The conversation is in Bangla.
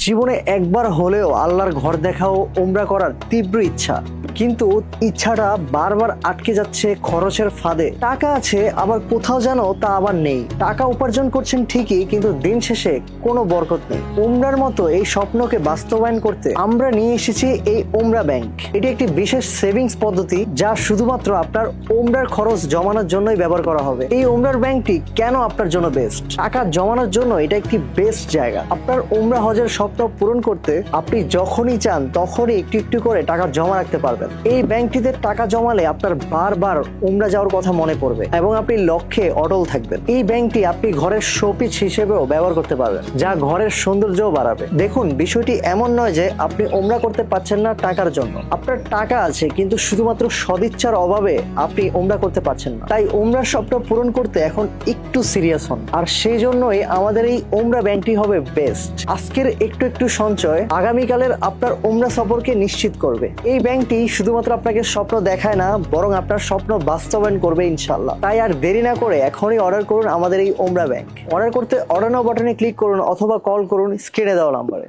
জীবনে একবার হলেও আল্লাহর ঘর দেখা ও উমরা করার তীব্র ইচ্ছা, কিন্তু ইচ্ছাটা বারবার আটকে যাচ্ছে খরচের ফাঁদে। টাকা আছে আবার কোথাও যেন তা আবার নেই। টাকা উপার্জন করছেন ঠিকই, কিন্তু দিন শেষে কোনো বরকত নেই। উমরার মতো এই স্বপ্নকে বাস্তবায়ন করতে আমরা নিয়ে এসেছি এই উমরা ব্যাংক। এটি একটি বিশেষ সেভিংস পদ্ধতি যা শুধুমাত্র আপনার উমরার খরচ জমানোর জন্যই ব্যবহার করা হবে। এই উমরার ব্যাংকটি কেন আপনার জন্য বেস্ট? টাকা জমানোর জন্য এটা একটি বেস্ট জায়গা। আপনার উমরা হজের স্বপ্ন পূরণ করতে আপনি যখনই চান তখনই একটু একটু করে টাকা জমা রাখতে পারবেন। এই ব্যাংকটিতে টাকা জমালে আপনার বারবার উমরা যাওয়ার কথা মনে পড়বে এবং আপনি লক্ষ্যে অটল থাকবেন। এই ব্যাংকটি আপনি ঘরের শোপিস হিসেবেও ব্যবহার করতে পারবেন, যা ঘরের সৌন্দর্যও বাড়াবে। দেখুন, বিষয়টি এমন নয় যে আপনি উমরা করতে পারছেন না টাকার জন্য। আপনার টাকা আছে, কিন্তু শুধুমাত্র সদিচ্ছার অভাবে আপনি উমরা করতে পারছেন না। তাই উমরার স্বপ্ন পূরণ করতে এখন একটু সিরিয়াস হন, আর সেই জন্যই আমাদের এই উমরা ব্যাংকটি হবে বেস্ট। আজকের একটু একটু সঞ্চয় আগামীকালের আপনার উমরা সফরকে নিশ্চিত করবে। এই ব্যাংকটি শুধুমাত্র আপনাকে স্বপ্ন দেখায় না, বরং আপনার স্বপ্ন বাস্তবায়ন করবে ইনশাআল্লাহ। তাই আর দেরি না করে এখনই অর্ডার করুন আমাদের এই উমরা ব্যাংক। অর্ডার করতে অর্ডার নাও বাটনে ক্লিক করুন অথবা কল করুন স্ক্রিনে দেওয়া নাম্বারে।